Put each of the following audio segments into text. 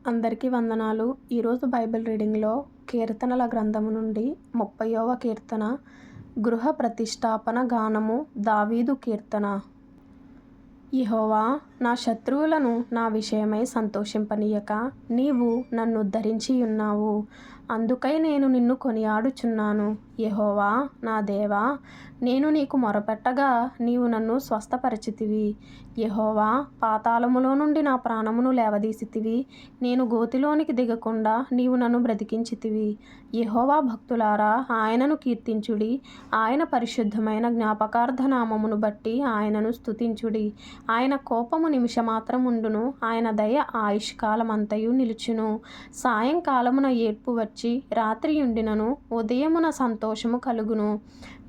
అందరికీ వందనాలు. ఈరోజు బైబిల్ రీడింగ్లో కీర్తనల గ్రంథము నుండి 30వ కీర్తన, గృహ ప్రతిష్టాపన గానము. దావీదు కీర్తన. యెహోవా, నా శత్రువులను నా విషయమై సంతోషింపనీయక నీవు నన్ను ఉద్ధరించియున్నావు. అందుకై నేను నిన్ను కొనియాడుచున్నాను. యెహోవా నా దేవా, నేను నీకు మొరపెట్టగా నీవు నన్ను స్వస్థపరచితివి. యెహోవా, పాతాళములో నుండి నా ప్రాణమును లేవదీసితివి. నేను గోతిలోనికి దిగకుండా నీవు నన్ను బ్రతికించితివి. యెహోవా భక్తులారా, ఆయనను కీర్తించుడి. ఆయన పరిశుద్ధమైన జ్ఞాపకార్థ నామమును బట్టి ఆయనను స్తుతించుడి. ఆయన కోపము నిమిషమాత్రం ఉండును, ఆయన దయ ఆయుష్కాలమంతయు నిలుచును. సాయంకాలమున ఏడ్పు వచ్చి రాత్రియుండినను ఉదయమున సంతోషము కలుగును.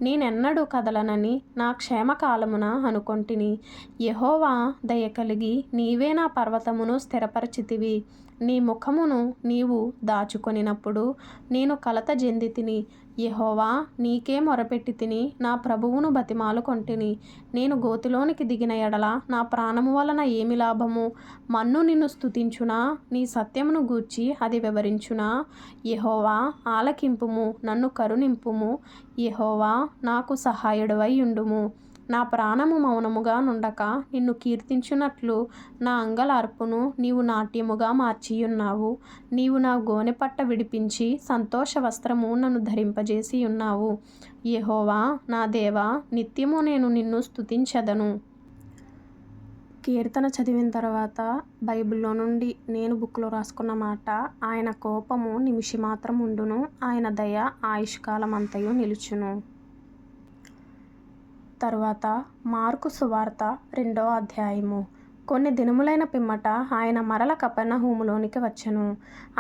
నేనెన్నడూ కదలనని నా క్షేమకాలమున అనుకొంటిని. యెహోవా దయ కలిగి నీవే నా పర్వతమును స్థిరపరచితివి. నీ ముఖమును నీవు దాచుకొనినప్పుడు నేను కలత చెందితిని. యెహోవా, నీకే మొరపెట్టి తిని నా ప్రభువును బతిమాలుకొంటిని. నేను గోతిలోనికి దిగిన ఎడల నా ప్రాణము వలన ఏమి లాభము? మన్ను నిన్ను స్తుతించునా? నీ సత్యమును గూర్చి అది వివరించునా? యెహోవా, ఆలకింపుము, నన్ను కరుణింపుము. యెహోవా, నాకు సహాయుడవై యుండుము. నా ప్రాణము మౌనముగా నుండక నిన్ను కీర్తించున్నట్లు నా అంగలార్పును నీవు నాట్యముగా మార్చియున్నావు. నీవు నా గోనెపట్ట విడిపించి సంతోష వస్త్రము నన్ను ధరింపజేసి ఉన్నావు. యెహోవా నా దేవా, నిత్యము నేను నిన్ను స్తుతించెదను. కీర్తన చదివిన తర్వాత బైబిల్లో నుండి నేను బుక్లో రాసుకున్న మాట, ఆయన కోపము నిమిషమాత్రం ఉండును, ఆయన దయ ఆయుష్కాలం అంతయు నిలుచును. తరువాత మార్కు సువార్త 2వ అధ్యాయము. కొన్ని దినములైన పిమ్మట ఆయన మరల కపెర్నహూములోనికి వచ్చెను.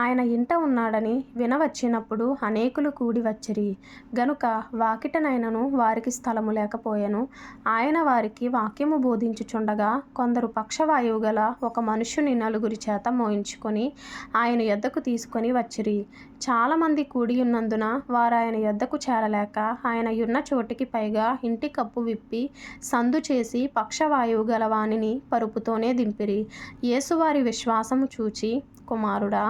ఆయన ఇంట ఉన్నాడని వినవచ్చినప్పుడు అనేకులు కూడి వచ్చిరి. గనుక వాకిటనైనను వారికి స్థలము లేకపోయెను. ఆయన వారికి వాక్యము బోధించుచుండగా కొందరు పక్షవాయువు గల ఒక మనుష్యుని 4 చేత మోయించుకొని ఆయన యొద్దకు తీసుకొని వచ్చిరి. చాలామంది కూడియున్నందున వారు ఆయన యొద్దకు చేరలేక ఆయన యున్న చోటికి పైగా ఇంటి కప్పు విప్పి సందు చేసి పక్షవాయువు గల వానిని పరుపుతోనే దింపిరి. యేసు వారి విశ్వాసము చూచి, కుమారుడా,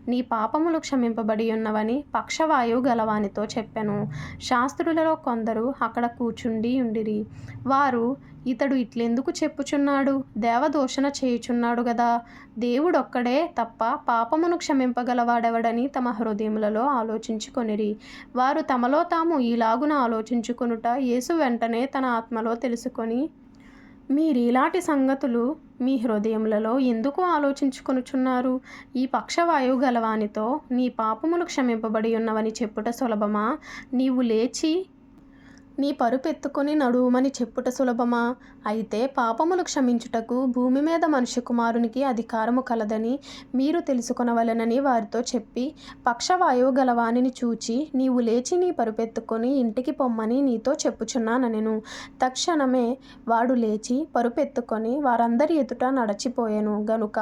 నీ పాపములు క్షమింపబడి ఉన్నవని పక్షవాయువు గలవానితో చెప్పెను. శాస్త్రులలో కొందరు అక్కడ కూర్చుండి ఉండిరి. వారు, ఇతడు ఇట్లెందుకు చెప్పుచున్నాడు? దేవదూషణ చేయుచున్నాడు గదా. దేవుడొక్కడే తప్ప పాపమును క్షమింపగలవాడెవడని తమ హృదయములలో ఆలోచించుకొనిరి. వారు తమలో తాము ఈలాగున ఆలోచించుకొనుట యేసు వెంటనే తన ఆత్మలో తెలుసుకొని, మీరీలాంటి సంగతులు మీ హృదయములలో ఎందుకు ఆలోచించుకొనుచున్నారు? ఈ పక్షవాయువు గలవానితో నీ పాపములు క్షమింపబడి ఉన్నవని చెప్పుట సులభమా? నీవు లేచి నీ పరుపెత్తుకొని నడువుమని చెప్పుట సులభమా? అయితే పాపములు క్షమించుటకు భూమి మీద మనుష్య కుమారునికి అధికారము కలదని మీరు తెలుసుకొనవలెనని వారితో చెప్పి, పక్షవాయువు గలవానిని చూచి, నీవు లేచి నీ పరుపెత్తుకొని ఇంటికి పొమ్మని నీతో చెప్పుచున్నానెను. తక్షణమే వాడు లేచి పరుపెత్తుకొని వారందరి ఎదుట నడచిపోయెను. గనుక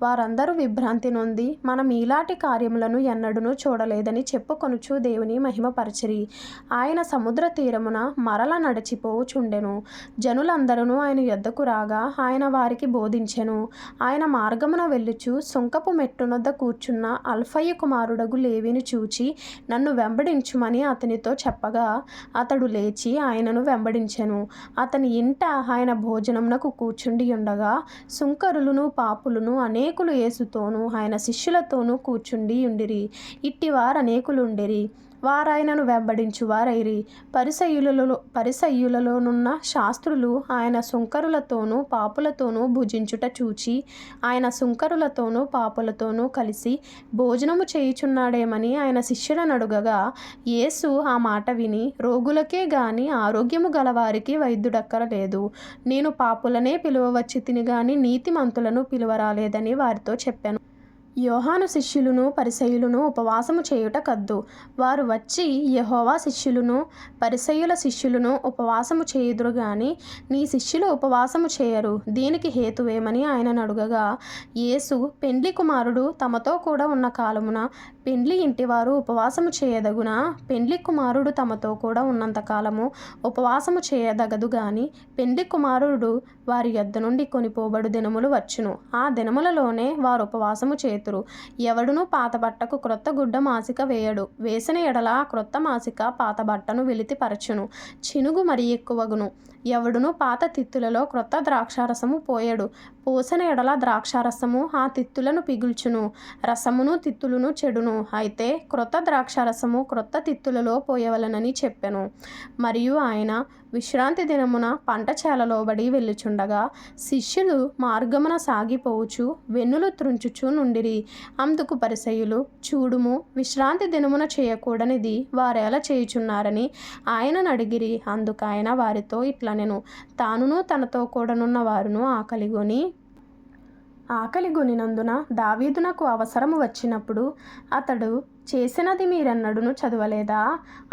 వారందరూ విభ్రాంతి నొంది, మనం ఈలాంటి కార్యములను ఎన్నడూనూ చూడలేదని చెప్పుకొనుచు దేవుని మహిమపరచిరి. ఆయన సముద్ర తీరమున మరల నడిచిపోవుచుండెను. జనులందరూ ఆయన యొద్దకు రాగా ఆయన వారికి బోధించెను. ఆయన మార్గమున వెళ్ళుచు సుంకపు మెట్టునొద్ద కూర్చున్న అల్ఫయి కుమారుడగు లేవిని చూచి, నన్ను వెంబడించుమని అతనితో చెప్పగా అతడు లేచి ఆయనను వెంబడించెను. అతని ఇంట ఆయన భోజనమునకు కూర్చుండి ఉండగా సుంకరులను పాపులను అనేకులు యేసుతోనూ ఆయన శిష్యులతోనూ కూర్చుండి ఉండిరి. ఇట్టివారనేకులుండిరి. వారాయనను వెంబడించువారైరి. పరిసయ్యులలోనున్న శాస్త్రులు ఆయన సుంకరులతోనూ పాపులతోనూ భుజించుట చూచి ఆయన సుంకరులతోనూ పాపులతోనూ కలిసి భోజనము చేయుచున్నాడేమని ఆయన శిష్యులను అడుగగా, యేసు ఆ మాట విని, రోగులకే గాని ఆరోగ్యము గలవారికి వైద్యుడక్కరలేదు. నేను పాపులనే పిలువవచ్చితిని గాని నీతిమంతులను పిలువరాలేదని వారితో చెప్పెను. యోహాను శిష్యులను పరిసయ్యులను ఉపవాసము చేయుట కద్దు. వారు వచ్చి యెహోవా శిష్యులను పరిసయ్యుల శిష్యులను ఉపవాసము చేయుదురు గాని నీ శిష్యులు ఉపవాసము చేయరు. దీనికి హేతువేమని ఆయనను అడుగగా, యేసు, పెండ్లి కుమారుడు తమతో కూడా ఉన్న కాలమున పెండ్లి ఇంటివారు ఉపవాసము చేయదగునా? పెండ్లి కుమారుడు తమతో కూడా ఉన్నంతకాలము ఉపవాసము చేయదగదు గాని పెండ్లి కుమారుడు వారి యొద్ద నుండి కొనిపోబడు దినములు వచ్చును. ఆ దినములలోనే వారు ఉపవాసము చేతురు. చేతురు. ఎవడునూ పాత బట్టకు క్రొత్త గుడ్డ మాసిక వేయడు. వేసిన ఎడల ఆ క్రొత్త మాసిక పాత బట్టను వెలితిపరచును, చినుగు మరి ఎక్కువగును. ఎవడునూ పాత తిత్తులలో క్రొత్త ద్రాక్షారసము పోయడు. పోసిన ఎడల ద్రాక్షారసము ఆ తిత్తులను పిగుల్చును, రసమును తిత్తులను చెడును. అయితే క్రొత్త ద్రాక్షారసము క్రొత్త తిత్తులలో పోయవలెనని చెప్పెను. మరియు ఆయన విశ్రాంతి దినమున పంట చేలలోబడి వెళ్ళుచుండగా శిష్యులు మార్గమున సాగిపోవచ్చు వెన్నులు త్రుంచుచూ నుండిరి. అందుకు పరిసయ్యులు, చూడుము, విశ్రాంతి దినమున చేయకూడనిది వారెలా చేయుచున్నారని ఆయనను అడిగిరి. అందుకాయన వారితో ఇట్లనెను, తానును తనతో కూడనున్న వారును ఆకలిగొనినందున దావీదునకు అవసరము వచ్చినప్పుడు అతడు చేసినది మీరెన్నడూను చదవలేదా?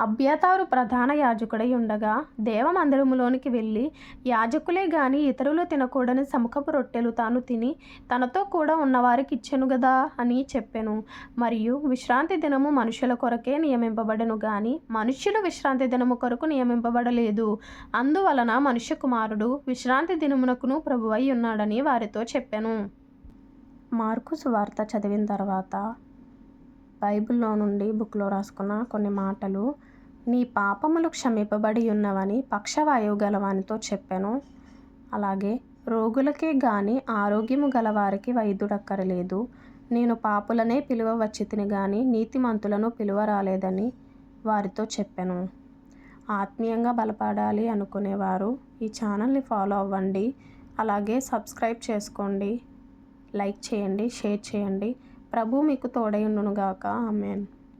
అబ్యాతారు ప్రధాన యాజకుడై ఉండగా దేవమందిరములోనికి వెళ్ళి యాజకులే గాని ఇతరులు తినకూడని సముఖపు రొట్టెలు తాను తిని తనతో కూడా ఉన్నవారికి ఇచ్చెను గదా అని చెప్పెను. మరియు విశ్రాంతి దినము మనుషుల కొరకే నియమింపబడెను గాని మనుష్యులు విశ్రాంతి దినము కొరకు నియమింపబడలేదు. అందువలన మనుష్య కుమారుడు విశ్రాంతి దినమునకును ప్రభువై ఉన్నాడని వారితో చెప్పెను. మార్కు సువార్త చదివిన తర్వాత బైబిల్లో నుండి బుక్లో రాసుకున్న కొన్ని మాటలు. నీ పాపములు క్షమింపబడి ఉన్నవని పక్షవాయువు గలవానితో చెప్పాను. అలాగే రోగులకే గాని ఆరోగ్యము గలవారికి వైద్యుడక్కరలేదు. నేను పాపులనే పిలువ వచ్చితిని గాని నీతిమంతులను పిలువ రాలేదని వారితో చెప్పాను. ఆత్మీయంగా బలపడాలి అనుకునేవారు ఈ ఛానల్ని ఫాలో అవ్వండి. అలాగే సబ్స్క్రైబ్ చేసుకోండి, లైక్ చేయండి, షేర్ చేయండి. ప్రభు మీకు తోడై ఉండునుగాక. ఆమేన్.